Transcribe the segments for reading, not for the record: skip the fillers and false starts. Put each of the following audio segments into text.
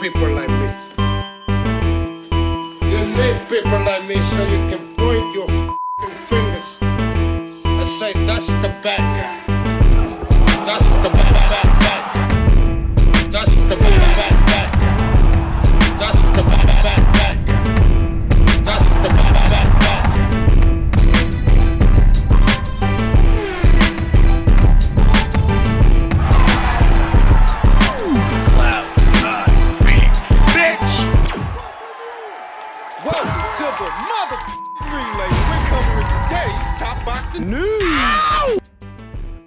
people like me. You need people like me so you can point your f***ing fingers and say, that's the bad guy. That's the bad guy. That's the bad guy. That's the bad guy. That's the bad guy. To the mother relay, we're covering today's top boxing news. Ow!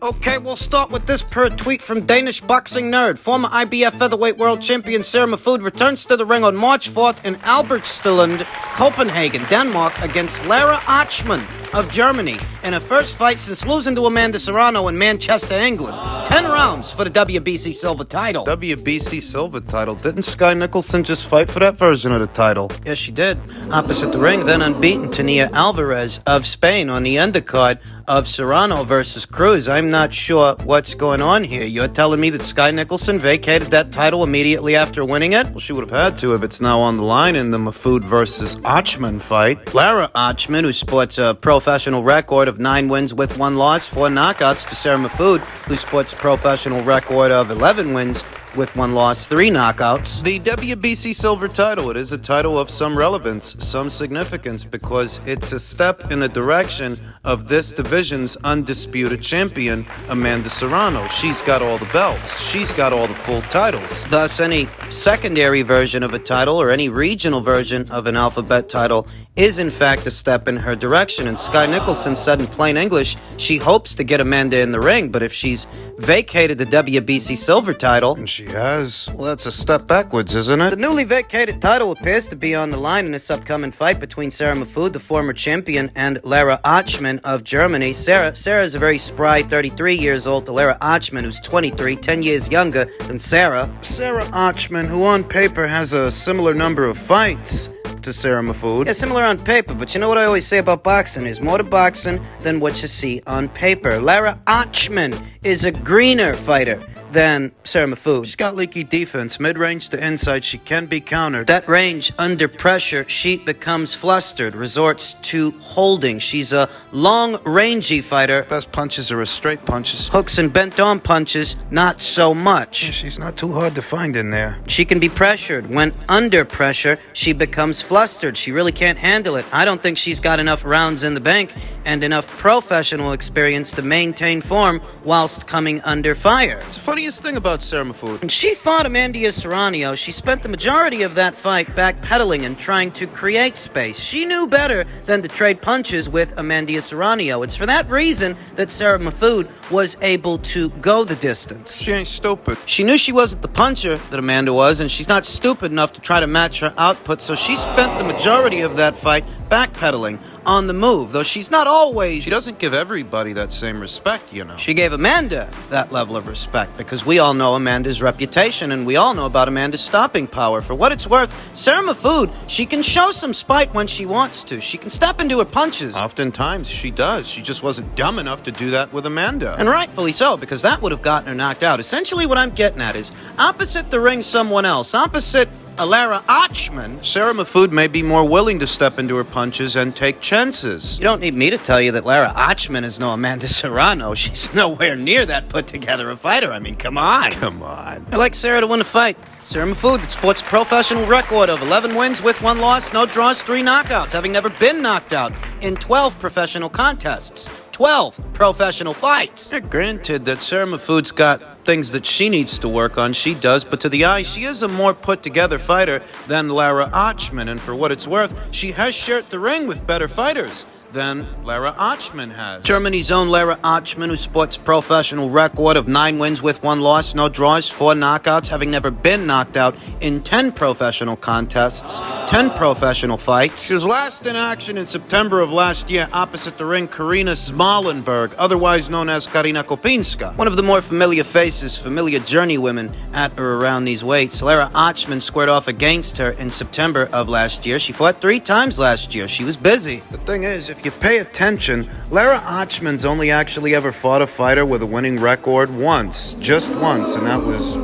Okay, we'll start with this per tweet from Danish boxing nerd. Former IBF featherweight world champion Sarah Mahfoud returns to the ring on March 4th in Albertslund, Copenhagen, Denmark, against Lara Ochmann of Germany in her first fight since losing to Amanda Serrano in Manchester, England. 10 rounds for the WBC silver title. WBC silver title? Didn't Sky Nicholson just fight for that version of the title? Yes, she did. Opposite the ring, then unbeaten Tania Alvarez of Spain on the undercard of Serrano versus Cruz. I'm not sure what's going on here. You're telling me that Sky Nicholson vacated that title immediately after winning it? Well, she would have had to if it's now on the line in the Mahfoud versus Ochmann fight. Lara Ochmann, who sports a professional record of 9 wins with 1 loss, 4 knockouts, to Sarah Mahfoud, who sports a professional record of 11 wins with 1 loss, 3 knockouts. The WBC silver title, it is a title of some relevance, some significance, because it's a step in the direction of this division's undisputed champion, Amanda Serrano. She's got all the belts. She's got all the full titles. Thus, any secondary version of a title or any regional version of an alphabet title is in fact a step in her direction. And Sky Nicholson said in plain English, she hopes to get Amanda in the ring, but if she's vacated the WBC silver title, and she has, well, that's a step backwards, isn't it? The newly vacated title appears to be on the line in this upcoming fight between Sarah Mahfoud, the former champion, and Lara Ochmann of Germany. Sarah is a very spry 33 years old to Lara Ochmann, who's 23, 10 years younger than Sarah. Sarah Ochmann, who on paper has a similar number of fights to Sarah Mahfoud. Yeah, similar on paper, but you know what I always say about boxing? There's more to boxing than what you see on paper. Lara Ochmann is a greener fighter than Sarah Mahfoud. She's got leaky defense. Mid-range to inside, she can be countered. That range, under pressure, she becomes flustered, resorts to holding. She's a long-rangey fighter. Best punches are her straight punches. Hooks and bent-arm punches, not so much. Yeah, she's not too hard to find in there. She can be pressured. When under pressure, she becomes flustered. She really can't handle it. I don't think she's got enough rounds in the bank and enough professional experience to maintain form whilst coming under fire. It's the funniest thing about Sarah Mahfoud. When she fought Amanda Serrano, she spent the majority of that fight backpedaling and trying to create space. She knew better than to trade punches with Amanda Serrano. It's for that reason that Sarah Mahfoud was able to go the distance. She ain't stupid. She knew she wasn't the puncher that Amanda was, and she's not stupid enough to try to match her output, so she spent the majority of that fight backpedaling on the move, though she's not always... She doesn't give everybody that same respect, you know. She gave Amanda that level of respect, because we all know Amanda's reputation, and we all know about Amanda's stopping power. For what it's worth, Sarah Mahfoud, she can show some spite when she wants to. She can step into her punches. Oftentimes, she does. She just wasn't dumb enough to do that with Amanda. And rightfully so, because that would have gotten her knocked out. Essentially what I'm getting at is, opposite the ring someone else, opposite Lara Ochmann, Sarah Mahfoud may be more willing to step into her punches and take chances. You don't need me to tell you that Lara Ochmann is no Amanda Serrano. She's nowhere near that put-together a fighter. I mean, come on. Come on. I like Sarah to win a fight. Sarah Mahfoud that sports a professional record of 11 wins with 1 loss, no draws, 3 knockouts, having never been knocked out in 12 professional contests. 12 professional fights. Yeah, granted that Sarah Mahfoud's got things that she needs to work on, she does, but to the eye, she is a more put-together fighter than Lara Ochmann, and for what it's worth, she has shared the ring with better fighters than Lara Ochmann has. Germany's own Lara Ochmann, who sports a professional record of 9 wins with 1 loss, no draws, 4 knockouts, having never been knocked out in 10 professional contests, 10 professional fights. She was last in action in September of last year opposite the ring Karina Smolenberg, otherwise known as Karina Kopinska. One of the more familiar faces, familiar journeywomen at or around these weights. Lara Ochmann squared off against her in September of last year. She fought 3 times last year. She was busy. The thing is, if you pay attention, Lara Ochmann's only actually ever fought a fighter with a winning record once. Just once, and that was,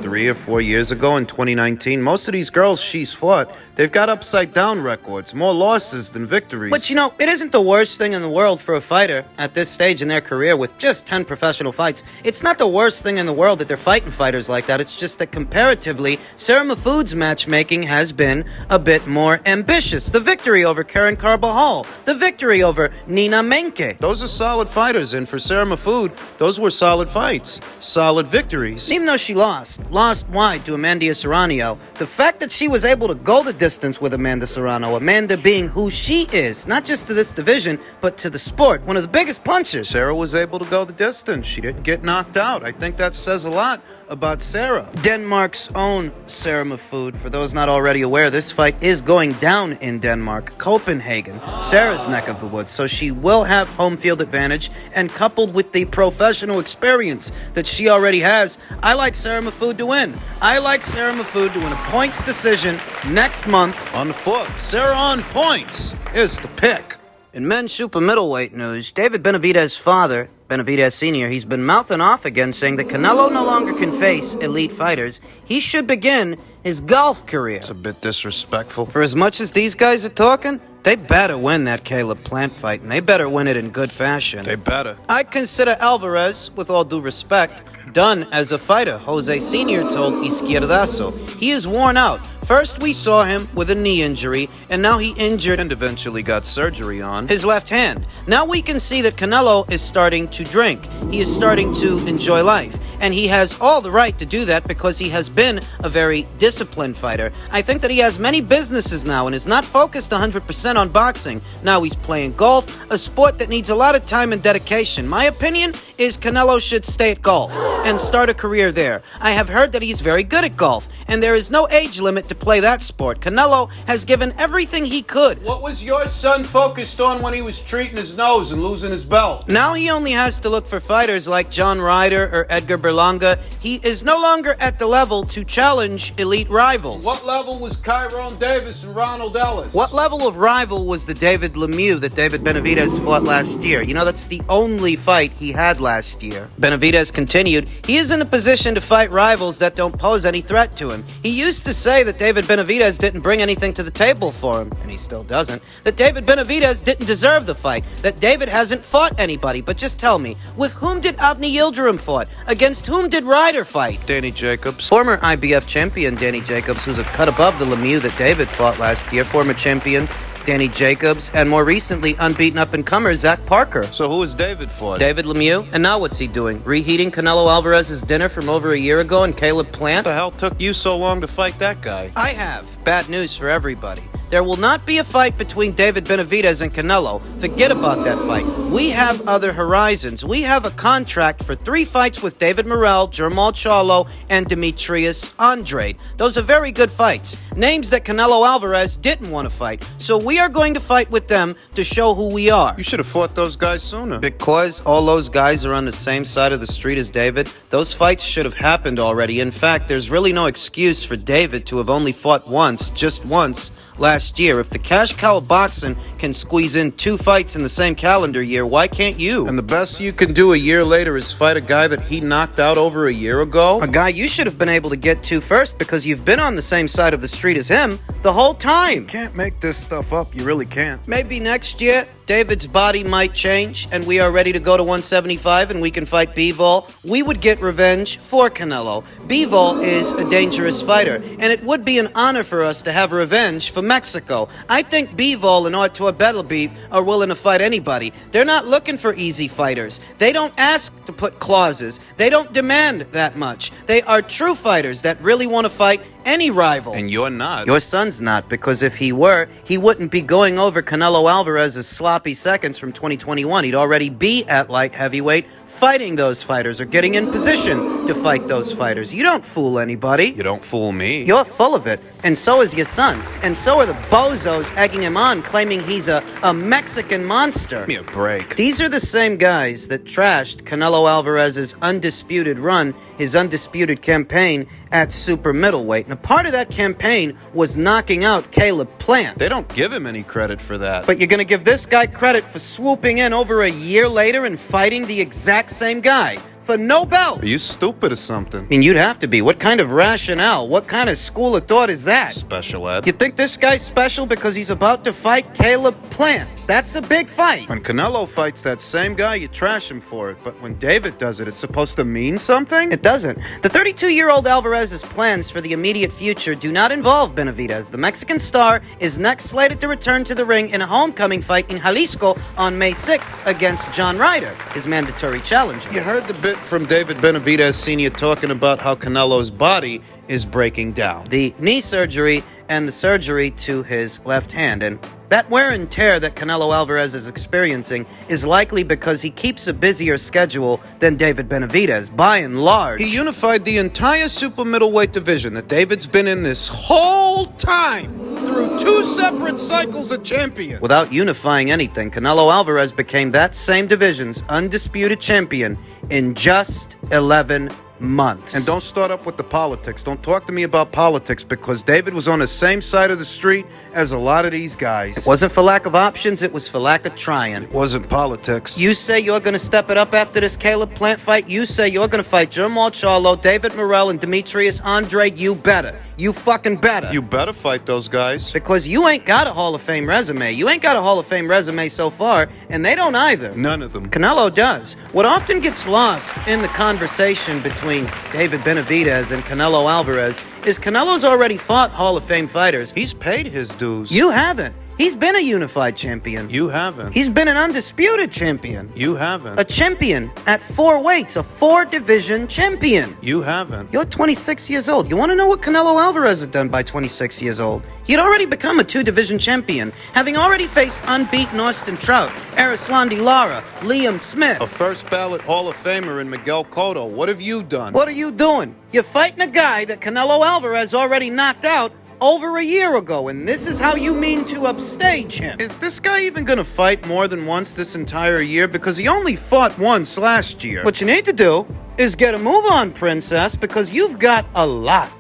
3 3 or 4 years ago in 2019. Most of these girls she's fought, they've got upside-down records, more losses than victories. But you know, it isn't the worst thing in the world for a fighter at this stage in their career with just 10 professional fights. It's not the worst thing in the world that they're fighting fighters like that. It's just that comparatively, Sarah Mahfoud's matchmaking has been a bit more ambitious. The victory over Karen Carbajal, the victory over Nina Menke. Those are solid fighters, and for Sarah Mahfoud, those were solid fights, solid victories. Even though she lost wide to Amanda Serrano, the fact that she was able to go the distance with Amanda Serrano, Amanda being who she is, not just to this division, but to the sport, one of the biggest punchers. Sarah was able to go the distance. She didn't get knocked out. I think that says a lot about Sarah. Denmark's own Sarah Mahfoud. For those not already aware, this fight is going down in Denmark, Copenhagen, Sarah's neck of the woods, so she will have home field advantage, and coupled with the professional experience that she already has, I like Sarah Mahfoud to win. I like Sarah Mahfoud to win a points decision next month. On the floor, Sarah on points is the pick. In men's super middleweight news, David Benavidez' father, Benavidez Sr, he's been mouthing off again, saying that Canelo no longer can face elite fighters. He should begin his golf career. It's a bit disrespectful. For as much as these guys are talking, they better win that Caleb Plant fight, and they better win it in good fashion. They better. I consider Alvarez, with all due respect, done as a fighter, Jose Sr. told Izquierdazo. He is worn out. First, we saw him with a knee injury, and now he injured And eventually got surgery on his left hand. Now we can see that Canelo is starting to drink. He is starting to enjoy life. And he has all the right to do that because he has been a very disciplined fighter. I think that he has many businesses now and is not focused 100% on boxing. Now he's playing golf, a sport that needs a lot of time and dedication. My opinion is Canelo should stay at golf and start a career there. I have heard that he's very good at golf, and there is no age limit to play that sport. Canelo has given everything he could. What was your son focused on when he was treating his nose and losing his belt? Now he only has to look for fighters like John Ryder or Edgar Berlanga. He is no longer at the level to challenge elite rivals. What level was Tyrone Davis and Ronald Ellis? What level of rival was the David Lemieux that David Benavidez fought last year? You know, that's the only fight he had last year. Benavidez continued, he is in a position to fight rivals that don't pose any threat to him. He used to say that David Benavidez didn't bring anything to the table for him, and he still doesn't. That David Benavidez didn't deserve the fight. That David hasn't fought anybody. But just tell me, with whom did Avni Yildirim fight? Against whom did Ryder fight? Danny Jacobs. Former IBF champion Danny Jacobs, who's a cut above the Lemieux that David fought last year. Former champion Danny Jacobs, and more recently, unbeaten up-and-comer Zach Parker. So who is David for? David Lemieux. And now what's he doing? Reheating Canelo Alvarez's dinner from over a year ago and Caleb Plant? What the hell took you so long to fight that guy? I have bad news for everybody. There will not be a fight between David Benavidez and Canelo. Forget about that fight. We have other horizons. We have a contract for 3 fights with David Morrell, Jermall Charlo, and Demetrius Andrade. Those are very good fights. Names that Canelo Alvarez didn't want to fight. So we are going to fight with them to show who we are. You should have fought those guys sooner. Because all those guys are on the same side of the street as David, those fights should have happened already. In fact, there's really no excuse for David to have only fought once, just once, last year. If the cash cow of boxing can squeeze in 2 fights in the same calendar year, why can't you? And the best you can do a year later is fight a guy that he knocked out over a year ago? A guy you should have been able to get to first because you've been on the same side of the street as him the whole time. You can't make this stuff up. You really can't. Maybe next year, David's body might change and we are ready to go to 175 and we can fight Bivol. We would get revenge for Canelo. Bivol is a dangerous fighter, and it would be an honor for us to have revenge for Mexico. I think Bivol and Artur Beterbiev are willing to fight anybody. They're not looking for easy fighters. They don't ask to put clauses. They don't demand that much. They are true fighters that really want to fight any rival. And you're not. Your son's not, because if he were, he wouldn't be going over Canelo Alvarez's sloppy seconds from 2021. He'd already be at light heavyweight fighting those fighters or getting in position to fight those fighters. You don't fool anybody. You don't fool me. You're full of it, and so is your son. And so are the bozos egging him on, claiming he's a Mexican monster. Give me a break. These are the same guys that trashed Canelo Alvarez's undisputed run, his undisputed campaign at super middleweight. Now, part of that campaign was knocking out Caleb Plant. They don't give him any credit for that. But you're going to give this guy credit for swooping in over a year later and fighting the exact same guy. for no belt. Are you stupid or something? I mean, you'd have to be. What kind of rationale? What kind of school of thought is that? Special ed. You think this guy's special because he's about to fight Caleb Plant? That's a big fight. When Canelo fights that same guy, you trash him for it. But when David does it, it's supposed to mean something? It doesn't. The 32-year-old Alvarez's plans for the immediate future do not involve Benavidez. The Mexican star is next slated to return to the ring in a homecoming fight in Jalisco on May 6th against John Ryder, his mandatory challenger. You heard the bit from David Benavidez Sr. talking about how Canelo's body is breaking down. The knee surgery and the surgery to his left hand. And that wear and tear that Canelo Alvarez is experiencing is likely because he keeps a busier schedule than David Benavidez, by and large. He unified the entire super middleweight division that David's been in this whole time through 2 separate cycles of champion. Without unifying anything, Canelo Alvarez became that same division's undisputed champion in just 11 months. And don't start up with the politics. Don't talk to me about politics because David was on the same side of the street as a lot of these guys. It wasn't for lack of options, it was for lack of trying. It wasn't politics. You say you're going to step it up after this Caleb Plant fight. You say you're going to fight Jermall Charlo, David Morrell, and Demetrius Andrade. You better. You fucking better. You better fight those guys. Because you ain't got a Hall of Fame resume. You ain't got a Hall of Fame resume so far, and they don't either. None of them. Canelo does. What often gets lost in the conversation between David Benavidez and Canelo Alvarez is Canelo's already fought Hall of Fame fighters. He's paid his dues. You haven't. He's been a unified champion. You haven't. He's been an undisputed champion. You haven't. A champion at 4 weights, a 4-division champion. You haven't. You're 26 years old. You want to know what Canelo Alvarez had done by 26 years old? He'd already become a 2-division champion, having already faced unbeaten Austin Trout, Arislandi Lara, Liam Smith. A first ballot Hall of Famer in Miguel Cotto. What have you done? What are you doing? You're fighting a guy that Canelo Alvarez already knocked out over a year ago, and this is how you mean to upstage him. Is this guy even gonna fight more than once this entire year? Because he only fought once last year. What you need to do is get a move on, princess, because you've got a lot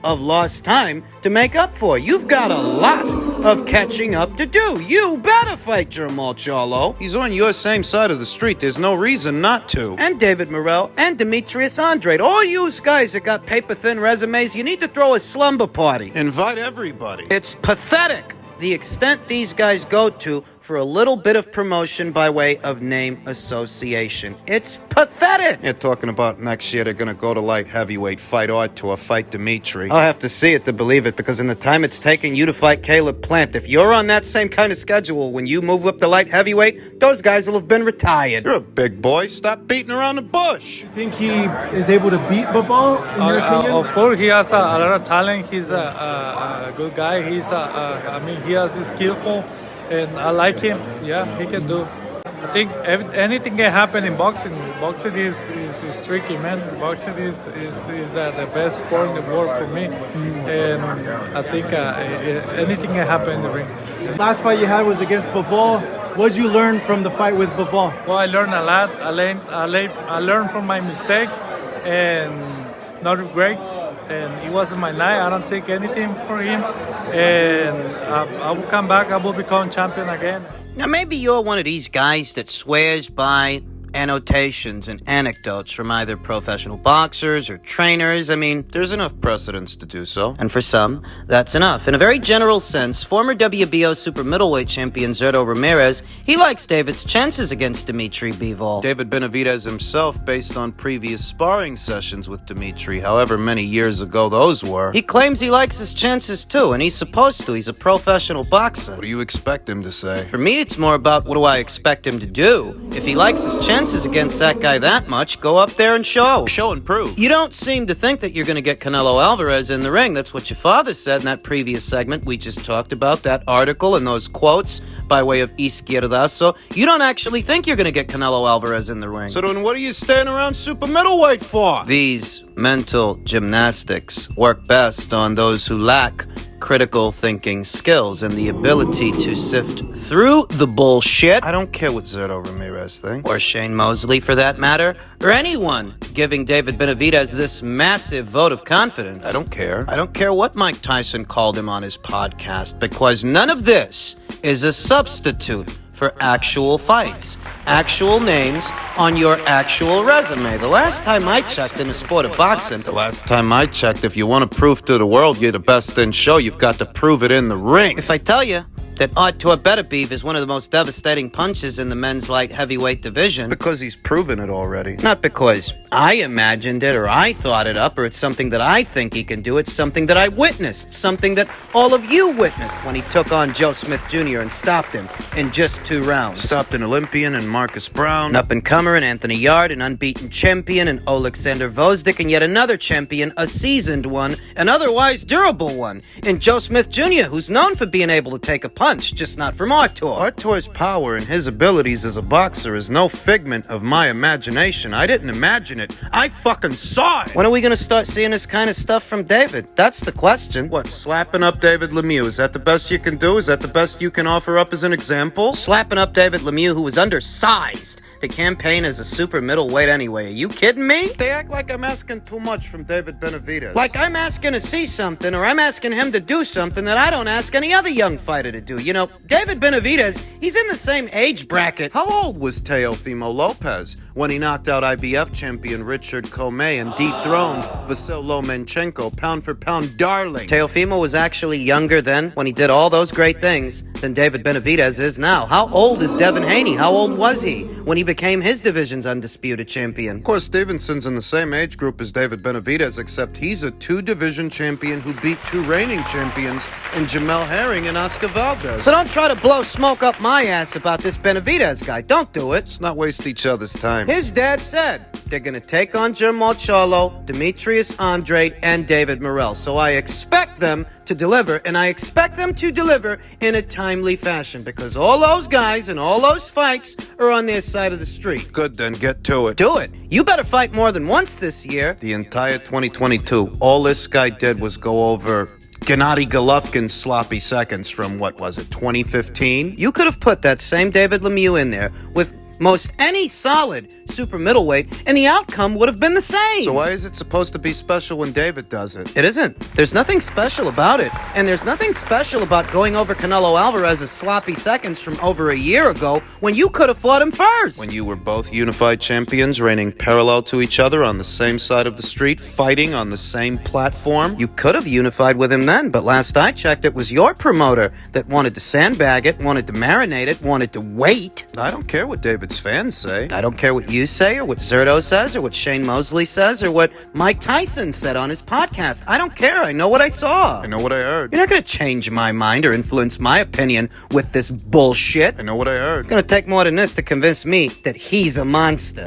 of lost time to make up for. You've got a lot of catching up to do. You better fight Jermall Charlo. He's on your same side of the street. There's no reason not to. And David Morrell and Demetrius Andrade. All you guys that got paper-thin resumes, you need to throw a slumber party. Invite everybody. It's pathetic the extent these guys go to for a little bit of promotion by way of name association. It's pathetic! You're talking about next year they're gonna go to light heavyweight, fight Art to fight Dimitri. I'll have to see it to believe it, because in the time it's taken you to fight Caleb Plant, if you're on that same kind of schedule when you move up to light heavyweight, those guys will have been retired. You're a big boy. Stop beating around the bush. You think he is able to beat Bivol, in your opinion? Of course, he has a lot of talent. He's a good guy. He has his skillful, and I like him. Yeah, he can do. I think anything can happen in boxing. Boxing is tricky, man. Boxing is the best sport in the world for me, and I think anything can happen in the ring. Last fight you had was against Bivol. What did you learn from the fight with Bivol? Well, I learned a lot. I learned from my mistake and not regret. And it wasn't my night. I don't take anything for him. And I will come back. I will become champion again. Now, maybe you're one of these guys that swears by annotations and anecdotes from either professional boxers or trainers. I mean, There's enough precedence to do so. and for some, that's enough. In a very general sense, former WBO super middleweight champion Zurdo Ramirez, he likes David's chances against Dimitri Bivol. David Benavidez himself, based on previous sparring sessions with Dimitri, however many years ago those were. He claims he likes his chances too, and he's supposed to. He's a professional boxer. What do you expect him to say? For me, it's more about what do I expect him to do. If he likes his chances against that guy that much, go up there and show. Show and prove. You don't seem to think that you're going to get Canelo Alvarez in the ring. That's what your father said in that previous segment we just talked about, that article and those quotes by way of Izquierdazo. You don't actually think you're going to get Canelo Alvarez in the ring. So then what are you staying around super middleweight for? These mental gymnastics work best on those who lack critical thinking skills and the ability to sift through the bullshit. I don't care what Zurdo Ramirez thinks. Or Shane Mosley, for that matter, or anyone giving David Benavidez this massive vote of confidence. I don't care. I don't care what Mike Tyson called him on his podcast, because none of this is a substitute for actual fights, actual names on your actual resume. The last time I checked in the sport of boxing, The last time I checked, if you want to prove to the world you're the best in show, you've got to prove it in the ring. if I tell you that Artur Beterbiev is one of the most devastating punches in the men's light heavyweight division, Because he's proven it already. not because I imagined it or I thought it up or it's something that I think he can do, it's something that I witnessed, something that all of you witnessed when he took on Joe Smith Jr. and stopped him in just 2 rounds. Stopped an Olympian and Marcus Brown. An up-and-comer and Anthony Yard, an unbeaten champion, and Alexander Vozdik, and yet another champion, a seasoned one, an otherwise durable one, in Joe Smith Jr., who's known for being able to take a punch, just not from Artur. Artur's power and his abilities as a boxer is no figment of my imagination. I didn't imagine it. I fucking saw it. When are we going to start seeing this kind of stuff from David? That's the question. What, slapping up David Lemieux? Is that the best you can do? Is that the best you can offer up as an example? Slapping up David Lemieux, who was undersized to campaign as a super middleweight anyway. Are you kidding me? They act like I'm asking too much from David Benavidez. Like I'm asking to see something, or I'm asking him to do something that I don't ask any other young fighter to do. You know, David Benavidez, he's in the same age bracket. How old was Teofimo Lopez when he knocked out IBF champion Richard Comey and dethroned Vasyl Lomachenko, pound for pound darling? Teofimo was actually younger then, when he did all those great things, than David Benavidez is now. How old is Devin Haney? How old was he when he became his division's undisputed champion? Of course, Stevenson's in the same age group as David Benavidez, except he's a 2-division champion who beat 2 reigning champions in Jamel Herring and Oscar Valdez. So don't try to blow smoke up my ass about this Benavidez guy. Don't do it. Let's not waste each other's time. His dad said they're going to take on Jermall Charlo, Demetrius Andrade, and David Morrell. So I expect them to deliver, and I expect them to deliver in a timely fashion because all those guys and all those fights are on their side of the street. Good, then get to it. Do it. You better fight more than once this year. The entire 2022, all this guy did was go over Gennady Golovkin's sloppy seconds from, what was it, 2015? You could have put that same David Lemieux in there with most any solid super middleweight, and the outcome would have been the same. So why is it supposed to be special when David does it? It isn't. There's nothing special about it. And there's nothing special about going over Canelo Alvarez's sloppy seconds from over a year ago when you could have fought him first. When you were both unified champions, reigning parallel to each other on the same side of the street, fighting on the same platform? You could have unified with him then, but last I checked, it was your promoter that wanted to sandbag it, wanted to marinate it, wanted to wait. I don't care what David's fans say. I don't care what you say or what Zurdo says or what Shane Mosley says or what Mike Tyson said on his podcast. I don't care. I know what I saw. I know what I heard. You're not going to change my mind or influence my opinion with this bullshit. I know what I heard. It's going to take more than this to convince me that he's a monster.